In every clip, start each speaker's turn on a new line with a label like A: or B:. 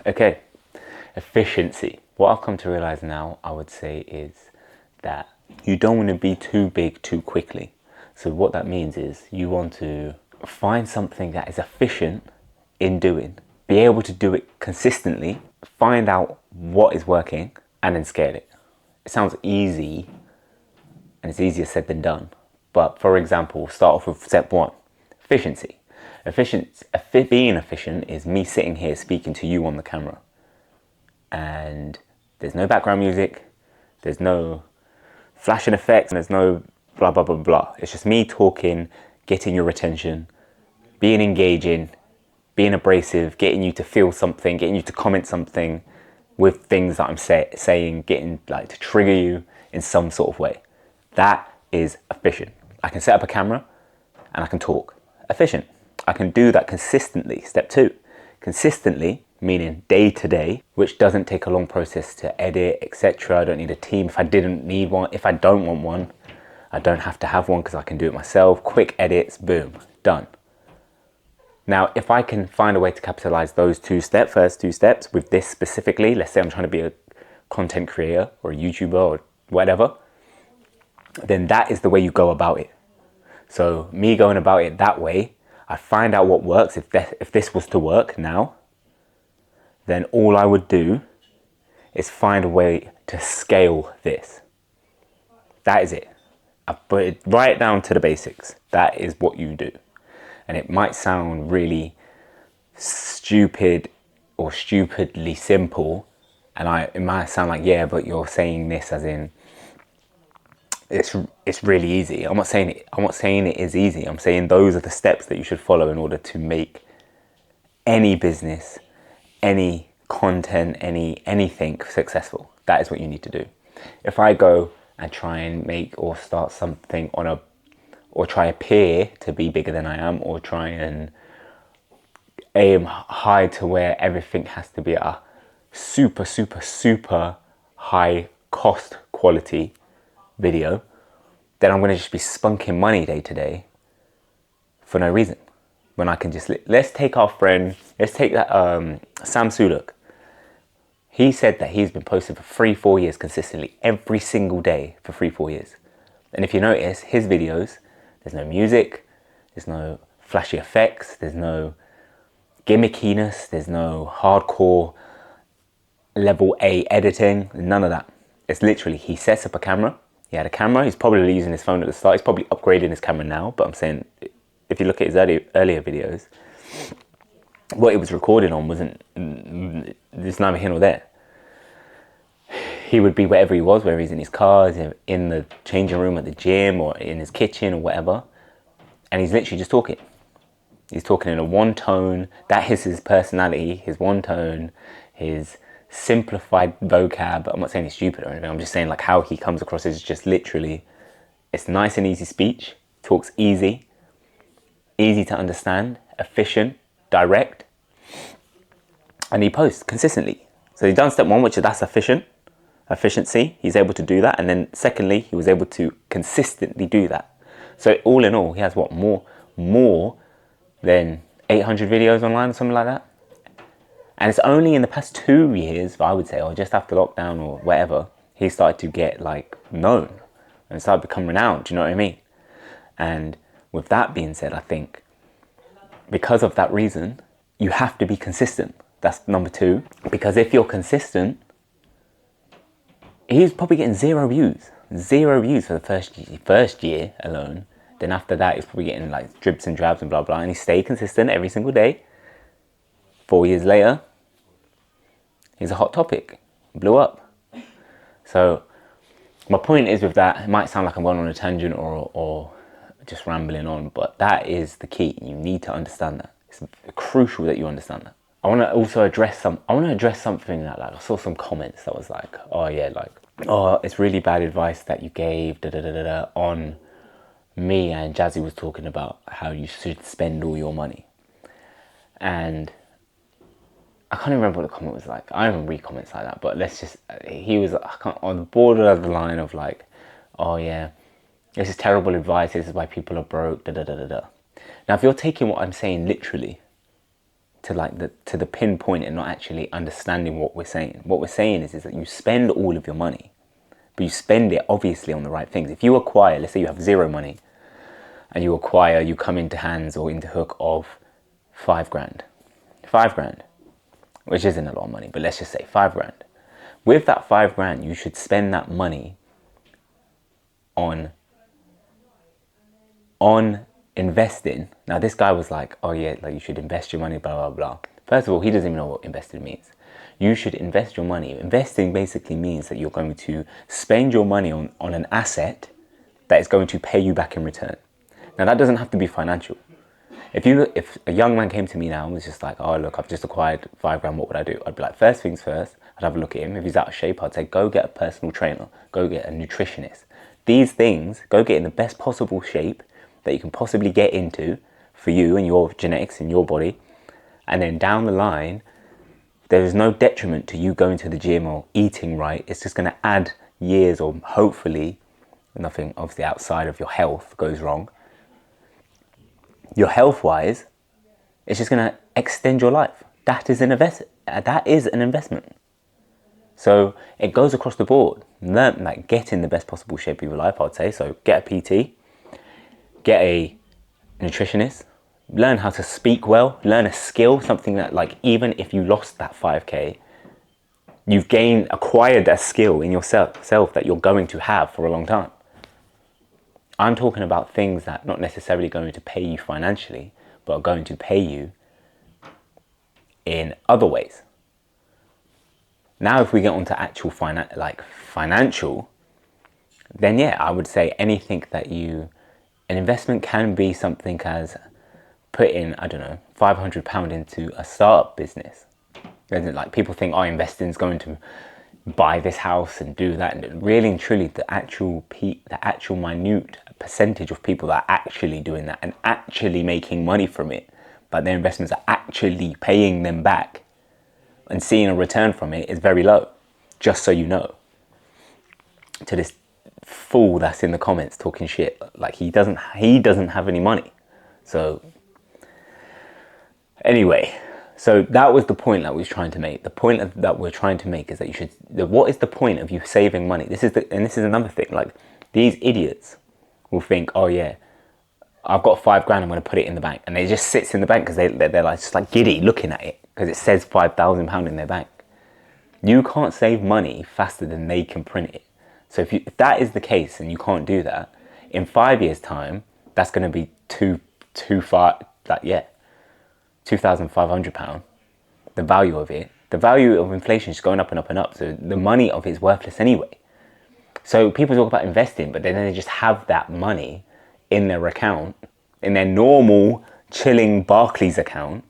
A: Okay, efficiency. What I've come to realize now, I would say, is that you don't want to be too big too quickly. So what that means is you want to find something that is efficient in doing, be able to do it consistently, find out what is working, and then scale it. It sounds easy, and it's easier said than done. But for example, start off with step one, efficiency. Being efficient is me sitting here speaking to you on the camera. And there's no background music, there's no flashing effects, and there's no blah, blah, blah, blah. It's just me talking, getting your attention, being engaging, being abrasive, getting you to feel something, getting you to comment something with things that I'm saying, getting like to trigger you in some sort of way. That is efficient. I can set up a camera and I can talk. Efficient. I can do that consistently. Step two, consistently, meaning day to day, which doesn't take a long process to edit, etc. I don't need a team. If I didn't need one, if I don't want one, I don't have to have one because I can do it myself. Quick edits, boom, done. Now, if I can find a way to capitalize those first two steps with this specifically, let's say I'm trying to be a content creator or a YouTuber or whatever, then that is the way you go about it. So me going about it that way, I find out what works. If this was to work now, then all I would do is find a way to scale this. That is it. I put it right down to the basics. That is what you do. And it might sound really stupid or stupidly simple. And it might sound like, yeah, but you're saying this as in, it's really easy. I'm not saying it is easy. I'm saying those are the steps that you should follow in order to make any business, any content, anything successful. That is what you need to do. If I go and try and make or start something or try appear to be bigger than I am, or try and aim high to where everything has to be at a super, super, super high cost quality video, then I'm going to just be spunking money day to day for no reason. When I can just, let's take that Sam Sulek. He said that he's been posting for 3-4 years consistently, every single day for 3-4 years. And if you notice his videos, there's no music, there's no flashy effects, there's no gimmickiness, there's no hardcore level A editing, none of that. It's literally, he sets up a camera. He had a camera, he's probably using his phone at the start, he's probably upgrading his camera now, but I'm saying, if you look at his earlier videos, what it was recorded on wasn't, there's neither here nor there. He would be wherever he was, whether he's in his car, in the changing room at the gym, or in his kitchen, or whatever, and he's literally just talking. He's talking in a one tone, that is his personality, his one tone, his simplified vocab. I'm not saying he's stupid or anything, I'm just saying like how he comes across is just literally, it's nice and easy speech, talks easy to understand, efficient, direct, and he posts consistently. So he's done step one, which is that's efficiency. He's able to do that, and then secondly, he was able to consistently do that. So all in all, he has what, more than 800 videos online or something like that. And it's only in the past 2 years, I would say, or just after lockdown or whatever, he started to get like known and started becoming renowned. Do you know what I mean? And with that being said, I think because of that reason, you have to be consistent. That's number two. Because if you're consistent, he's probably getting 0 views for the first year alone. Then after that, he's probably getting like drips and drabs and blah, blah. And he stayed consistent every single day. 4 years later, he's a hot topic, blew up. So my point is with that, it might sound like I'm going on a tangent or just rambling on, but that is the key. You need to understand that. It's crucial that you understand that. I want to also address something that, like, I saw some comments that was like, oh yeah, like, oh, it's really bad advice that you gave on me, and Jazzy was talking about how you should spend all your money. And I can't even remember what the comment was like. I don't even read comments like that, but he was on the border of the line of like, oh yeah, this is terrible advice, this is why people are broke, Now if you're taking what I'm saying literally, to the pinpoint and not actually understanding what we're saying. What we're saying is that you spend all of your money, but you spend it obviously on the right things. If you acquire, let's say you have zero money, and you come into hands or into hook of £5,000, which isn't a lot of money, but let's just say £5,000. With that £5,000, you should spend that money on investing. Now this guy was like, oh yeah, like you should invest your money, blah blah blah. First of all, he doesn't even know what invested means. You should invest your money. Investing basically means that you're going to spend your money on an asset that is going to pay you back in return. Now that doesn't have to be financial. If a young man came to me now and was just like, oh look, I've just acquired £5,000, what would I do? I'd be like, first things first, I'd have a look at him. If he's out of shape, I'd say, go get a personal trainer, go get a nutritionist. These things, go get in the best possible shape that you can possibly get into for you and your genetics and your body. And then down the line, there is no detriment to you going to the gym or eating right. It's just going to add years, or hopefully nothing obviously outside of your health goes wrong. Your health wise, it's just going to extend your life. That is an investment. So it goes across the board. Learn, like, get in the best possible shape of your life, I would say. So get a PT, get a nutritionist, learn how to speak well, learn a skill, something that, like, even if you lost that 5K, you've acquired that skill in yourself that you're going to have for a long time. I'm talking about things that not necessarily going to pay you financially, but are going to pay you in other ways. Now, if we get onto actual financial, then yeah, I would say anything that an investment can be something as putting, I don't know, £500 into a startup business. Like, people think, oh, investing is going to buy this house and do that, and really and truly the actual minute percentage of people that are actually doing that and actually making money from it, but their investments are actually paying them back and seeing a return from it, is very low. Just so you know. To this fool that's in the comments talking shit, like he doesn't have any money. So anyway, so that was the point that we was trying to make. The point that we're trying to make is that what is the point of you saving money? This is another thing. Like, these idiots will think, oh yeah, I've got £5,000, I'm going to put it in the bank, and it just sits in the bank because they're like just like giddy looking at it because it says £5,000 in their bank. You can't save money faster than they can print it. So if that is the case and you can't do that, in 5 years' time, that's going to be £2,500. The value of it, the value of inflation is going up and up and up. So the money of it is worthless anyway. So people talk about investing, but then they just have that money in their account, in their normal chilling Barclays account.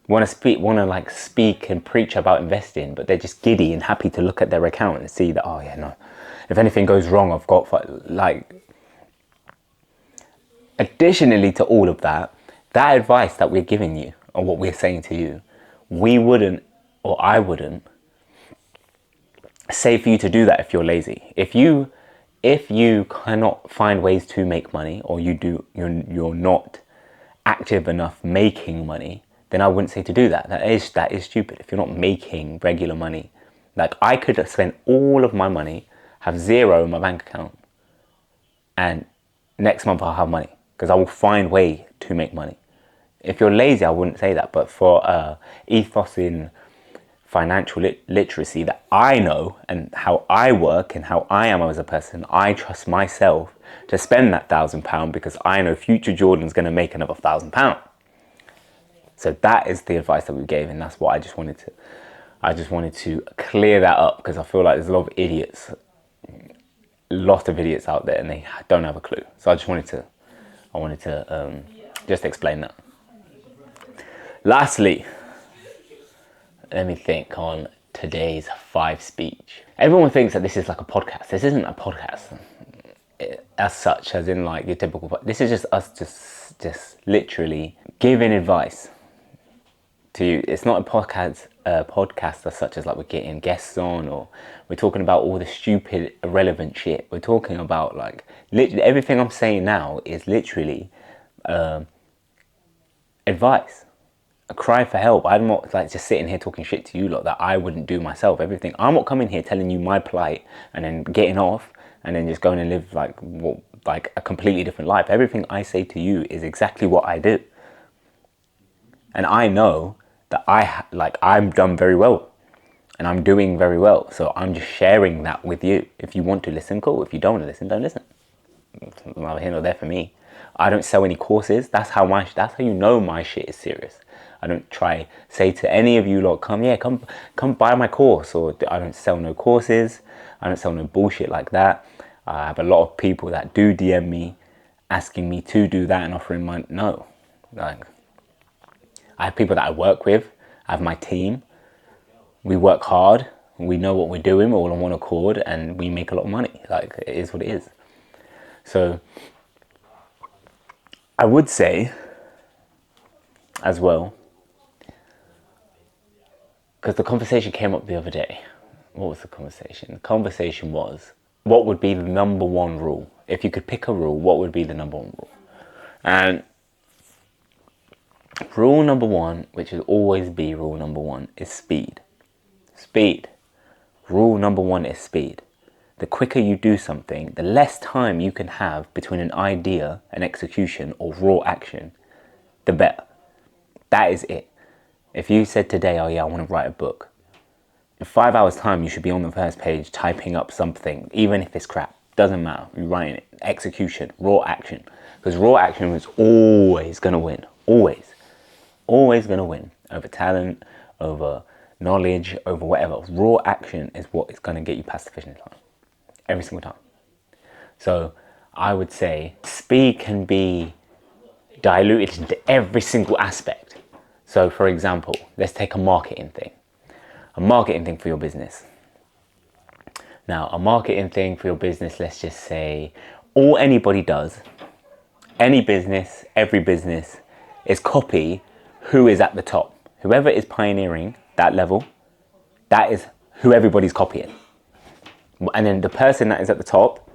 A: Want to speak and preach about investing, but they're just giddy and happy to look at their account and see that, oh yeah, no, if anything goes wrong, I've got additionally to all of that advice that we're giving you, or what we're saying to you, I wouldn't say for you to do that if you're lazy. If you cannot find ways to make money, or you're not active enough making money, then I wouldn't say to do that. That is stupid. If you're not making regular money, like, I could spend all of my money, have zero in my bank account, and next month I'll have money because I will find way to make money. If you're lazy, I wouldn't say that. But for ethos in financial literacy that I know, and how I work and how I am as a person, I trust myself to spend that £1,000 because I know future Jordan's going to make another £1,000. So that is the advice that we gave, and that's what I just wanted to clear that up, because I feel like there's a lot of idiots out there and they don't have a clue. So I wanted to just explain that. Lastly, let me think on today's Fife speech. Everyone thinks that this is like a podcast. This isn't a podcast as such, as in like your typical. This is just us just literally giving advice to you. It's not a podcast as such as like we're getting guests on, or we're talking about all the stupid irrelevant shit. We're talking about like literally everything I'm saying now is literally advice. a cry for help. I'm not like just sitting here talking shit to you lot that I wouldn't do myself. Everything. I'm not coming here telling you my plight and then getting off and then just going and live like a completely different life. Everything I say to you is exactly what I do. And I know that I'm done very well and I'm doing very well. So I'm just sharing that with you. If you want to listen, cool. If you don't want to listen, don't listen. It's neither here nor there for me. I don't sell any courses. That's how you know my shit is serious. I don't say to any of you lot, come buy my course, or I don't sell no courses. I don't sell no bullshit like that. I have a lot of people that do DM me asking me to do that and offering money. No, like I have people that I work with. I have my team. We work hard. We know what we're doing. We're all on one accord, and we make a lot of money. Like, it is what it is. So I would say as well, because the conversation came up the other day. What was the conversation? The conversation was, what would be the number one rule? If you could pick a rule, what would be the number one rule? And rule number one, which will always be rule number one, is speed. Speed. Rule number one is speed. The quicker you do something, the less time you can have between an idea and execution or raw action, the better. That is it. If you said today, oh yeah, I want to write a book, in 5 hours time, you should be on the first page typing up something, even if it's crap. Doesn't matter. You're writing it. Execution, raw action. Because raw action is always going to win. Always. Always going to win over talent, over knowledge, over whatever. Raw action is what is going to get you past the finish line. Every single time. So I would say speed can be diluted into every single aspect. So for example, let's take a marketing thing. A marketing thing for your business. Now, a marketing thing for your business, let's just say, all anybody does, any business, every business, is copy who is at the top. Whoever is pioneering that level, that is who everybody's copying. And then the person that is at the top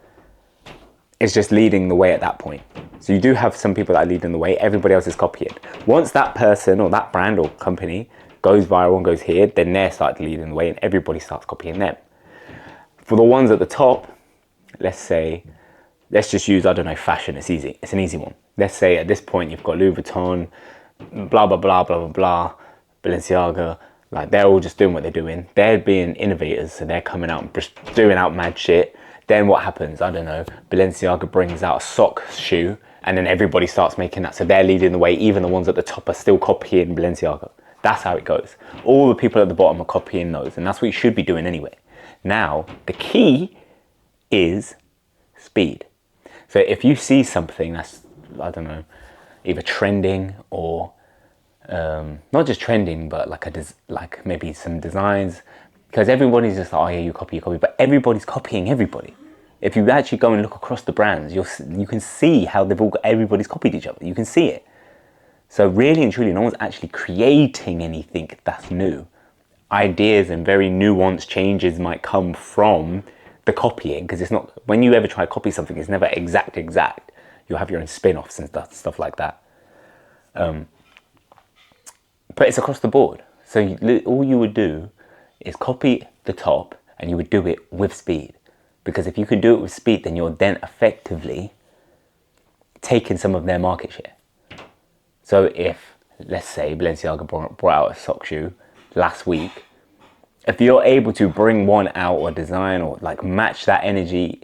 A: is just leading the way at that point. So you do have some people that are leading the way, everybody else is copying. Once that person or that brand or company goes viral and goes here, then they start leading the way and everybody starts copying them. For the ones at the top, let's just use, I don't know, fashion. It's easy. It's an easy one. Let's say at this point you've got Louis Vuitton, blah, blah, blah, blah, blah, blah, Balenciaga. Like, they're all just doing what they're doing. They're being innovators, so they're coming out and just doing out mad shit. Then what happens? I don't know. Balenciaga brings out a sock shoe, and then everybody starts making that. So they're leading the way. Even the ones at the top are still copying Balenciaga. That's how it goes. All the people at the bottom are copying those, and that's what you should be doing anyway. Now, the key is speed. So if you see something that's, I don't know, either trending or not just trending, but like maybe some designs, because everybody's just like, oh yeah, you copy, but everybody's copying everybody. If you actually go and look across the brands, you can see how everybody's copied each other. You can see it. So really and truly, no one's actually creating anything that's new. Ideas and very nuanced changes might come from the copying, because it's not, when you ever try to copy something, it's never exact. You'll have your own spin-offs and stuff like that. But it's across the board. So all you would do is copy the top, and you would do it with speed. Because if you can do it with speed, then you're then effectively taking some of their market share. So if, let's say, Balenciaga brought out a sock shoe last week, if you're able to bring one out or design or like match that energy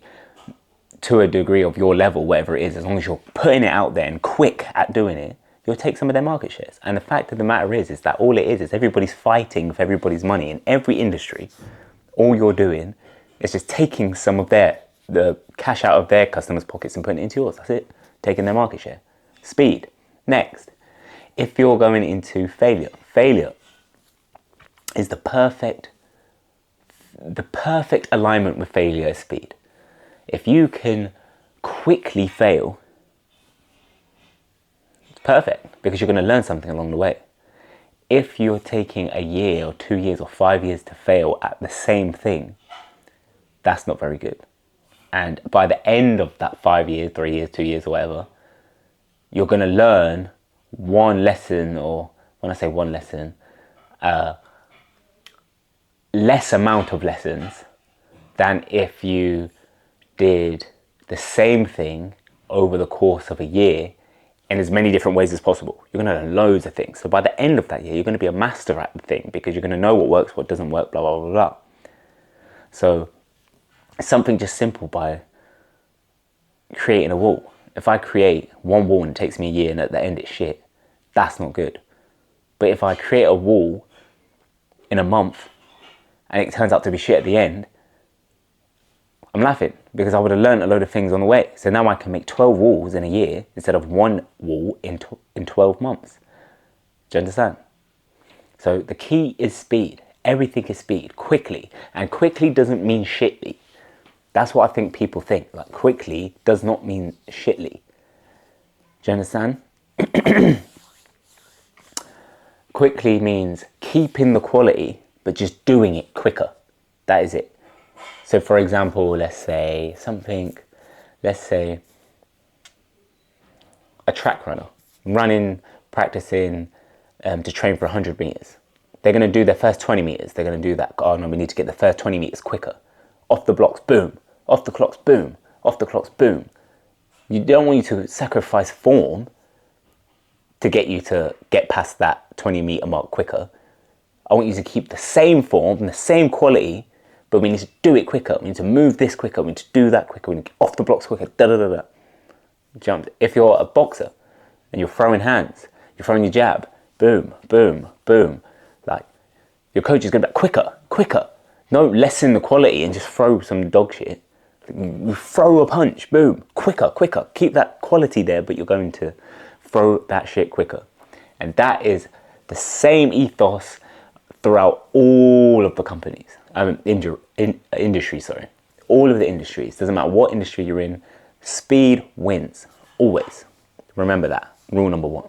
A: to a degree of your level, whatever it is, as long as you're putting it out there and quick at doing it, you'll take some of their market shares. And the fact of the matter is that all it is everybody's fighting for everybody's money in every industry. All you're doing is just taking some of the cash out of their customers' pockets and putting it into yours. That's it. Taking their market share. Speed. Next. If you're going into failure is the perfect alignment with failure is speed. If you can quickly fail, it's perfect, because you're going to learn something along the way. If you're taking a year or 2 years or 5 years to fail at the same thing, that's not very good. And by the end of that 5 years, 3 years, 2 years or whatever, you're going to learn one lesson or when I say one lesson, less amount of lessons than if you did the same thing over the course of a year in as many different ways as possible. You're going to learn loads of things. So by the end of that year, you're going to be a master at the thing because you're going to know what works, what doesn't work, blah, blah, blah, blah. So something just simple by creating a wall. If I create one wall and it takes me a year and at the end it's shit, that's not good. But if I create a wall in a month and it turns out to be shit at the end, I'm laughing because I would have learned a load of things on the way. So now I can make 12 walls in a year instead of one wall in 12 months. Do you understand? So the key is speed. Everything is speed, quickly. And quickly doesn't mean shitly. That's what I think people think. Like quickly does not mean shitly. Do you understand? Quickly means keeping the quality, but just doing it quicker. That is it. So for example, let's say a track runner, practicing to train for 100 meters. They're going to do their first 20 meters. They're going to do that. Oh no, we need to get the first 20 meters quicker. Off the blocks, boom. Off the clocks, boom. Off the clocks, boom. You don't want you to sacrifice form to get you to get past that 20 meter mark quicker. I want you to keep the same form and the same quality, but we need to do it quicker. We need to move this quicker. We need to do that quicker. We need to get off the blocks quicker. Da da da da. Jump. If you're a boxer and you're throwing hands, you're throwing your jab, boom, boom, boom. Like your coach is going to be quicker, quicker. No, lessen the quality and just throw some dog shit. You throw a punch, boom, quicker, quicker. Keep that quality there, but you're going to throw that shit quicker. And that is the same ethos throughout all of the companies, industry, sorry. All of the industries, doesn't matter what industry you're in, speed wins, always. Remember that, rule number 1.